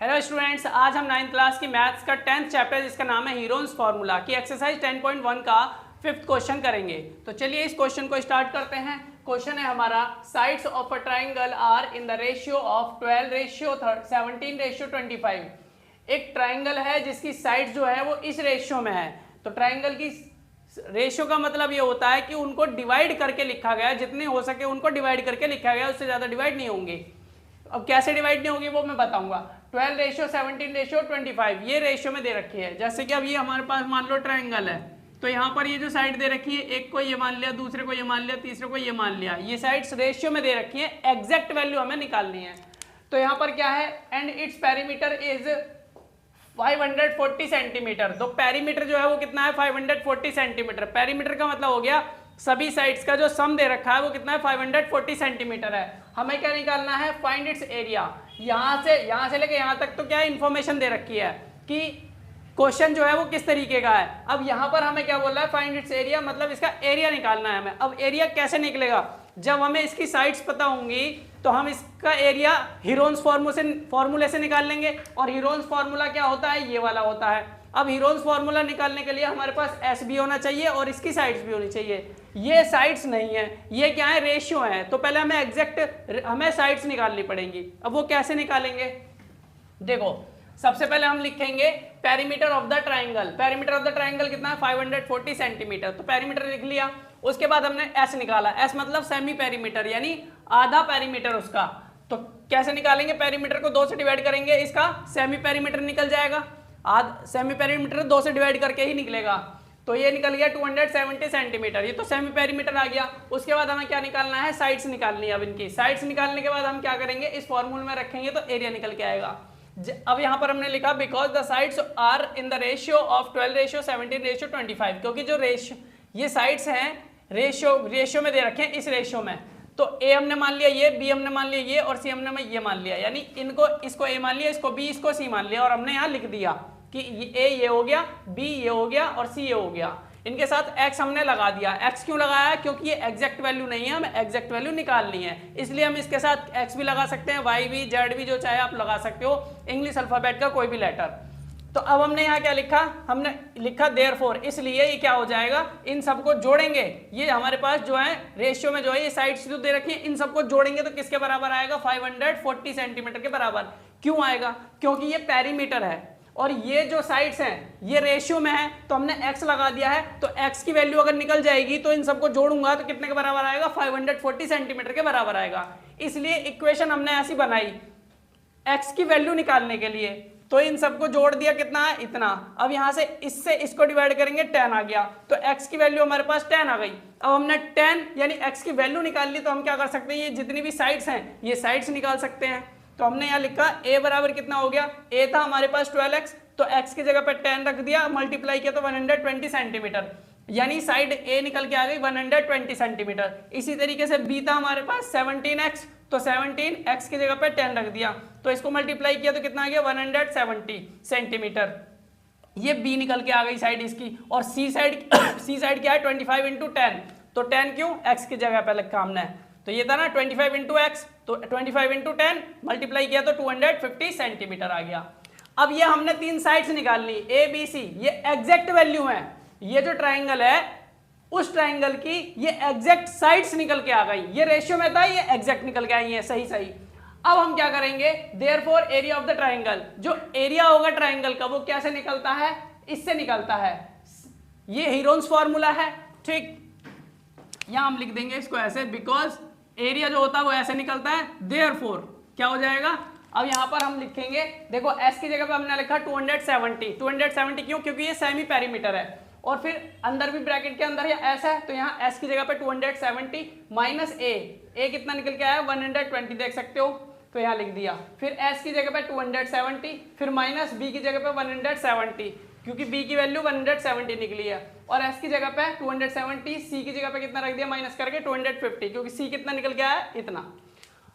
Hello students, आज हम 9th class की मैथ्स का 10th चैप्टर जिसका नाम है हीरोन्स फार्मूला की एक्सरसाइज 10.1 का 5th क्वेश्चन करेंगे। तो चलिए इस क्वेश्चन को स्टार्ट करते हैं। क्वेश्चन है हमारा, sides of a triangle are in the ratio of 12:17:25। एक ट्राइंगल है जिसकी साइड्स जो है वो इस रेशियो में है। तो ट्राइंगल की रेशियो का मतलब ये होता है कि उनको डिवाइड करके लिखा गया, जितने हो सके उनको डिवाइड करके लिखा गया, उससे ज्यादा डिवाइड नहीं होंगे। अब कैसे डिवाइड नहीं होगी वो मैं बताऊंगा। 12:17:25 ये रेशियो में दे रखी है। जैसे कि अब ये हमारे पास मान लो ट्राइंगल है, तो यहाँ पर ये जो साइड दे रखी है, एक को ये मान लिया, दूसरे को ये मान लिया, तीसरे को ये मान लिया, ये साइड्स रेशियो में दे रखी है। एग्जैक्ट वैल्यू हमें निकालनी है। तो यहाँ पर क्या है, and its perimeter is 540 centimetre. तो पेरीमीटर जो है वो कितना है, 540 सेंटीमीटर। पेरीमीटर का मतलब हो गया सभी साइड्स का जो सम दे रखा है वो कितना है, 540 सेंटीमीटर है। हमें क्या निकालना है, फाइंड इट्स एरिया। यहाँ से लेके यहाँ तक तो क्या इन्फॉर्मेशन दे रखी है कि क्वेश्चन जो है वो किस तरीके का है। अब यहाँ पर हमें क्या बोल रहा है, फाइंड इट्स एरिया, मतलब इसका एरिया निकालना है हमें। अब एरिया कैसे निकलेगा, जब हमें इसकी साइड्स पता होंगी तो हम इसका एरिया हीरोन्स फॉर्मूले से निकाल लेंगे। और हीरोन्स फॉर्मूला क्या होता है, ये वाला होता है। अब हीरोन्स फॉर्मूला निकालने के लिए हमारे पास एस भी होना चाहिए और इसकी साइड्स भी होनी चाहिए। ये साइड्स नहीं है, ये क्या है, रेशियो है। तो पहले हमें एग्जैक्ट हमें साइड्स निकालनी पड़ेंगी। अब वो कैसे निकालेंगे, देखो सबसे पहले हम लिखेंगे perimeter of the triangle. Perimeter of the triangle कितना है, 540 सेंटीमीटर। तो पेरीमीटर लिख लिया। उसके बाद हमने एस निकाला। एस मतलब सेमी पेरीमीटर, यानी आधा पेरीमीटर उसका। तो कैसे निकालेंगे, पेरीमीटर को 2 से डिवाइड करेंगे, इसका सेमी पेरीमीटर निकल जाएगा। सेमी पेरीमीटर 2 से डिवाइड करके ही निकलेगा। तो ये निकल गया 270 सेंटीमीटर, ये तो सेमी पेरीमीटर आ गया। उसके बाद हमें क्या निकालना है, साइड्स निकालनी है। अब इनकी साइड्स निकालने के बाद हम क्या करेंगे, इस फॉर्मूले में रखेंगे तो एरिया निकल के आएगा। अब यहाँ पर हमने लिखा because the sides are in the ratio of 12:17:25, क्योंकि जो रेशियो ये साइड्स हैं रेशियो में दे रखे हैं, इस रेशियो में। तो ए हमने मान लिया ये, बी हमने मान लिया ये, और सी हमने ये मान लिया, यानी इसको ए मान लिया, इसको बी, इसको सी मान लिया। और हमने यहाँ लिख दिया कि ए ये हो गया, बी ये हो गया और सी ये हो गया। इनके साथ एक्स हमने लगा दिया। एक्स क्यों लगाया, क्योंकि ये एग्जैक्ट वैल्यू नहीं है, हमें एग्जैक्ट वैल्यू निकालनी है, इसलिए हम इसके साथ एक्स भी लगा सकते हैं, वाई भी, जेड भी, जो चाहे आप लगा सकते हो, इंग्लिश अल्फाबेट का कोई भी लेटर। तो अब हमने यहाँ क्या लिखा, हमने लिखा देयरफॉर, इसलिए ये क्या हो जाएगा, इन सबको जोड़ेंगे। ये हमारे पास जो है रेशियो में जो है ये साइड्स जो दे रखी है, इन सबको जोड़ेंगे तो किसके बराबर आएगा, 540 सेंटीमीटर के बराबर। क्यों आएगा, क्योंकि ये पेरीमीटर है और ये जो साइड्स हैं ये रेशियो में है, तो हमने x लगा दिया है। तो x की वैल्यू अगर निकल जाएगी तो इन सबको जोड़ूंगा तो कितने के बराबर आएगा, 540 सेंटीमीटर के बराबर आएगा। इसलिए इक्वेशन हमने ऐसी बनाई x की वैल्यू निकालने के लिए। तो इन सबको जोड़ दिया, कितना है, इतना। अब यहां से इससे इसको डिवाइड करेंगे, 10 आ गया। तो x की वैल्यू हमारे पास 10 आ गई। अब हमने 10 यानी x की वैल्यू निकाल ली, तो हम क्या कर सकते हैं, ये जितनी भी साइड्स हैं ये साइड्स निकाल सकते हैं। तो हमने यहाँ लिखा a बराबर कितना हो गया, a था हमारे पास 12x, तो x की जगह पे 10 रख दिया, मल्टीप्लाई किया तो 120 सेंटीमीटर, यानी साइड a निकल के आ गई 120 सेंटीमीटर। इसी तरीके से b था हमारे पास 17x, तो 17x की जगह पे 10 रख दिया, तो इसको मल्टीप्लाई किया तो कितना आ गया, 170 सेंटीमीटर। ये b निकल के आ गई साइड इसकी। और c साइड क्या है, 25 इंटू 10, तो 10 क्यों, x की जगह पे लिखा हमने। तो ये था ना 25 इंटू एक्स, तो 25 इंटू 10 मल्टीप्लाई किया तो 250 सेंटीमीटर आ गया। अब ये हमने 3 साइड्स निकालनी, ए बी सी, ये एग्जैक्ट वैल्यू है। ये जो ट्राइंगल है उस ट्राइंगल की ये एग्जैक्ट साइड्स निकल के आ गई। ये रेशियो में था, ये एग्जैक्ट निकल के आई है, सही। अब हम क्या करेंगे, therefore area of the triangle, जो एरिया होगा ट्राइंगल का वो कैसे निकलता है, इससे निकलता है। ये हीरोन्स फॉर्मूला है, ठीक। यहां हम लिख देंगे इसको ऐसे, बिकॉज एरिया जो होता है वो ऐसे निकलता है, देयरफॉर क्या हो जाएगा। अब यहां पर हम लिखेंगे, देखो s की जगह पे हमने लिखा 270 क्यों, क्योंकि ये सेमी पेरीमीटर है। और फिर अंदर भी ब्रैकेट के अंदर या s है, तो यहाँ s की जगह पे 270 माइनस a कितना निकल के आया, 120 देख सकते हो, तो यहाँ लिख दिया। फिर s की जगह पे 270, फिर माइनस b की जगह पे 170, क्योंकि b की वैल्यू 170 निकली है। और s की जगह पे 270, c की जगह पे कितना रख दिया, माइनस करके 250, क्योंकि c कितना निकल के आया, इतना।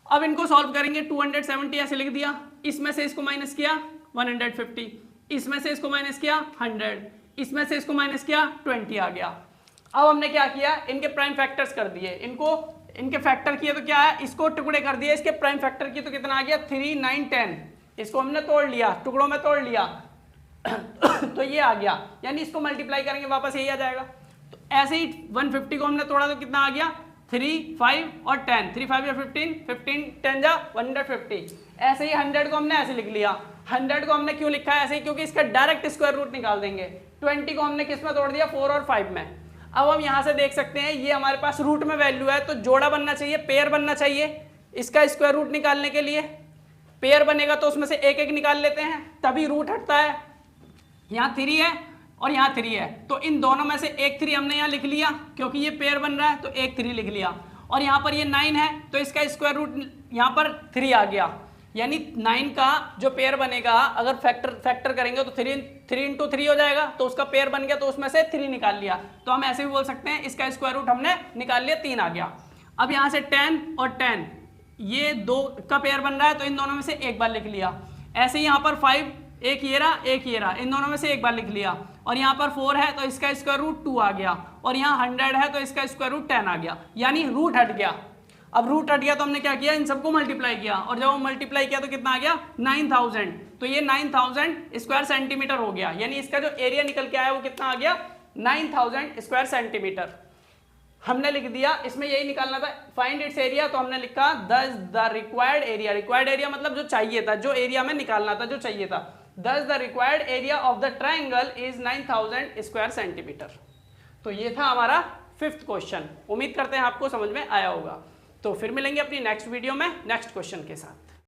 अब इनको सॉल्व करेंगे, 270 ऐसे लिख दिया, इसमें से इसको माइनस किया 150, इसमें से इसको माइनस किया 100, इसमें से इसको माइनस किया 20 आ गया। अब हमने क्या किया, इनके प्राइम फैक्टर्स कर दिए, इनके फैक्टर किए तो क्या है, इसको टुकड़े कर दिए, इसके प्राइम फैक्टर किए तो कितना आ गया, 3 9 10, इसको हमने तोड़ लिया, टुकड़ों में तोड़ लिया तो ये आ गया, यानी इसको मल्टीप्लाई करेंगे वापस यही आ जाएगा। तो ऐसे ही 150 को हमने तोड़ा तो कितना आ गया 3, 5 और 10, 3, 5 या 15, 15 10 जा 150। ऐसे ही 100 को हमने ऐसे लिख लिया। 100 को हमने क्यों लिखा है ऐसे ही, क्योंकि इसका डायरेक्ट स्क्वायर रूट निकाल देंगे। 20 को हमने किस में तोड़ दिया 4 और 5 में। अब हम यहाँ से देख सकते हैं ये हमारे पास रूट में वैल्यू है, तो जोड़ा बनना चाहिए, पेयर बनना चाहिए। इसका स्क्वायर रूट निकालने के लिए पेयर बनेगा तो उसमें से एक एक निकाल लेते हैं, तभी रूट हटता है। यहाँ 3 है और यहाँ 3 है, तो इन दोनों में से एक 3 हमने यहाँ लिख लिया, क्योंकि ये पेयर बन रहा है तो एक 3 लिख लिया। और यहाँ पर ये 9 है तो इसका स्क्वायर रूट यहाँ पर 3 आ गया, यानी 9 का जो पेयर बनेगा अगर फैक्टर करेंगे तो 3 इंटू 3 हो जाएगा, तो उसका पेयर बन गया तो उसमें से 3 निकाल लिया। तो हम ऐसे भी बोल सकते हैं इसका स्क्वायर रूट हमने निकाल लिया, 3 आ गया। अब यहाँ से 10 और 10 ये 2 का पेयर बन रहा है तो इन दोनों में से एक बार लिख लिया। ऐसे ही यहाँ पर 5 एक ये रहा एक ये रहा, इन दोनों में से एक बार लिख लिया। और यहाँ पर 4 है तो इसका स्क्वायर रूट 2 आ गया, और यहाँ 100 है तो इसका स्क्वायर रूट 10 आ गया, यानी रूट हट गया। अब रूट हट गया तो हमने क्या किया, इन सबको मल्टीप्लाई किया, और जब हम मल्टीप्लाई किया तो कितना आ गया 9000। तो ये 9000 स्क्वायर सेंटीमीटर हो गया, यानी इसका जो एरिया निकल के आया वो कितना आ गया 9000 स्क्वायर सेंटीमीटर। हमने लिख दिया, इसमें यही निकालना था फाइंड इट्स एरिया, तो हमने लिखा the required area. Required area मतलब जो चाहिए था, जो एरिया में निकालना था, जो चाहिए था। Thus the required area of the triangle is 9000 square centimetre. तो ये था हमारा 5th क्वेश्चन। उम्मीद करते हैं आपको समझ में आया होगा। तो फिर मिलेंगे अपनी नेक्स्ट वीडियो में नेक्स्ट क्वेश्चन के साथ।